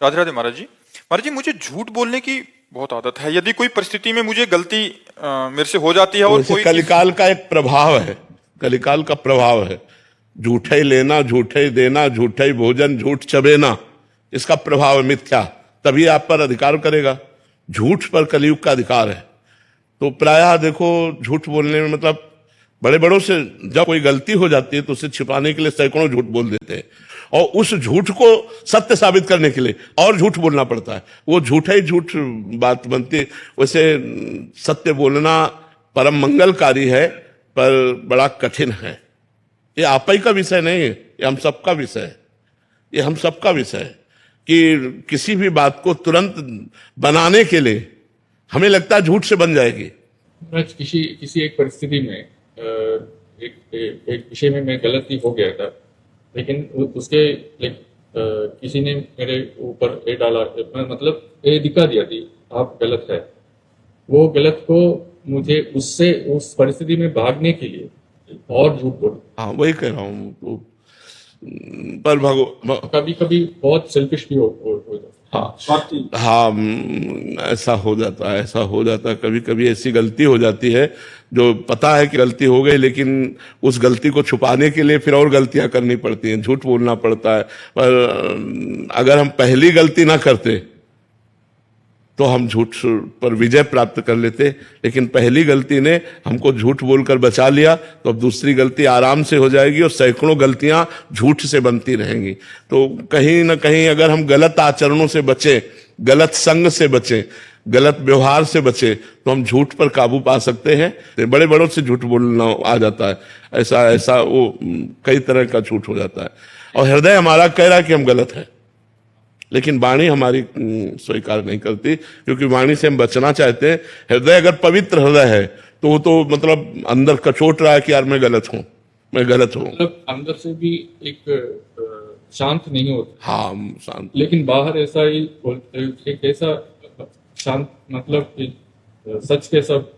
राधे राधे महाराज जी। महाराज जी, मुझे झूठ बोलने की बहुत आदत है। यदि कोई परिस्थिति में मुझे गलती मेरे से हो जाती है और वैसे कोई कलिकाल का एक प्रभाव है, कलिकाल का प्रभाव है। झूठे ही लेना, झूठे ही देना, झूठे ही भोजन, झूठ चबेना, इसका प्रभाव है मिथ्या। तभी आप पर अधिकार करेगा। झूठ पर कलयुग का अधिकार है। तो प्रायः देखो, झूठ बोलने में मतलब बड़े बड़ों से जब कोई गलती हो जाती है तो उसे छिपाने के लिए सैकड़ों झूठ बोल देते हैं, और उस झूठ को सत्य साबित करने के लिए और झूठ बोलना पड़ता है। वो झूठा ही झूठ बात बनती है। वैसे सत्य बोलना परम मंगलकारी है, पर बड़ा कठिन है। ये आप ही का विषय नहीं है, ये हम सबका विषय है। ये हम सबका विषय है कि किसी भी बात को तुरंत बनाने के लिए हमें लगता है झूठ से बन जाएगी। किसी एक परिस्थिति में एक विषय में मैं गलती हो गया था, लेकिन उसके किसी ने मेरे ऊपर ये डाला, मतलब ये दिखा दिया थी आप गलत है। वो गलत को मुझे उससे उस परिस्थिति में भागने के लिए और झूठ बोल। हाँ, वही कह रहा हूँ। तो पर कभी कभी बहुत सेल्फिश भी हो जाता है। हाँ, ऐसा हो जाता है, ऐसा हो जाता है। कभी कभी ऐसी गलती हो जाती है जो पता है कि गलती हो गई, लेकिन उस गलती को छुपाने के लिए फिर और गलतियां करनी पड़ती हैं, झूठ बोलना पड़ता है। पर अगर हम पहली गलती ना करते तो हम झूठ पर विजय प्राप्त कर लेते, लेकिन पहली गलती ने हमको झूठ बोलकर बचा लिया, तो अब दूसरी गलती आराम से हो जाएगी और सैकड़ों गलतियां झूठ से बनती रहेंगी। तो कहीं ना कहीं अगर हम गलत आचरणों से बचे, गलत संग से बचे, गलत व्यवहार से बचे, तो हम झूठ पर काबू पा सकते हैं। तो बड़े बड़ों से झूठ बोलना आ जाता है, ऐसा ऐसा वो कई तरह का झूठ हो जाता है। और हृदय हमारा कह रहा है कि हम गलत है, लेकिन वाणी हमारी स्वीकार नहीं करती, क्योंकि वाणी से हम बचना चाहते हैं। हृदय अगर पवित्र हृदय है तो वो तो मतलब अंदर कचोट रहा है कि यार मैं गलत हूं, मैं गलत हूं। मतलब अंदर से भी एक शांत नहीं होता। हाँ, शांत। लेकिन बाहर ऐसा ही एक ऐसा शांत, मतलब सच के सब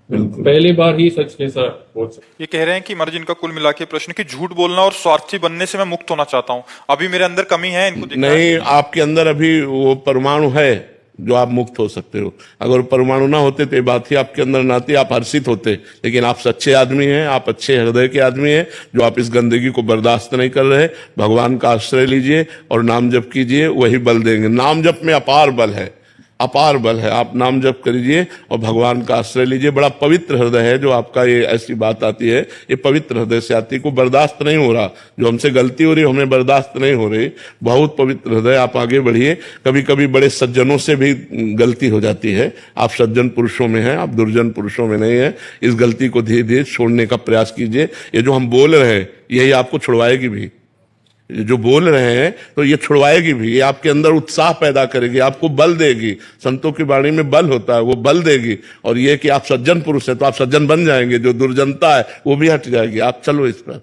पहली बार ही सच कैसा बोल सकते। ये कह रहे हैं कि महाराज, इनका कुल मिला के प्रश्न कि झूठ बोलना और स्वार्थी बनने से मैं मुक्त होना चाहता हूँ। अभी मेरे अंदर कमी है, इनको दिखा नहीं, आपके अंदर अभी वो परमाणु है जो आप मुक्त हो सकते हो। अगर परमाणु ना होते तो ये बात ही आपके अंदर ना आती, आप हर्षित होते। लेकिन आप सच्चे आदमी हैं, आप अच्छे हृदय के आदमी हैं, जो आप इस गंदगी को बर्दाश्त नहीं कर रहे। भगवान का आश्रय लीजिए और नाम जप कीजिए, वही बल देंगे। नाम जप में अपार बल है, अपार बल है। आप नाम जप करिए और भगवान का आश्रय लीजिए। बड़ा पवित्र हृदय है जो आपका, ये ऐसी बात आती है, ये पवित्र हृदय से आती है। को बर्दाश्त नहीं हो रहा, जो हमसे गलती हो रही हमें बर्दाश्त नहीं हो रही। बहुत पवित्र हृदय, आप आगे बढ़िए। कभी कभी बड़े सज्जनों से भी गलती हो जाती है। आप सज्जन पुरुषों में हैं, आप दुर्जन पुरुषों में नहीं है। इस गलती को धीरे धीरे छोड़ने का प्रयास कीजिए। ये जो हम बोल रहे हैं यही आपको छुड़वाएगी भी। जो बोल रहे हैं तो ये छुड़वाएगी भी, ये आपके अंदर उत्साह पैदा करेगी, आपको बल देगी। संतों की वाणी में बल होता है, वो बल देगी। और ये कि आप सज्जन पुरुष हैं तो आप सज्जन बन जाएंगे, जो दुर्जनता है वो भी हट जाएगी। आप चलो इस पर।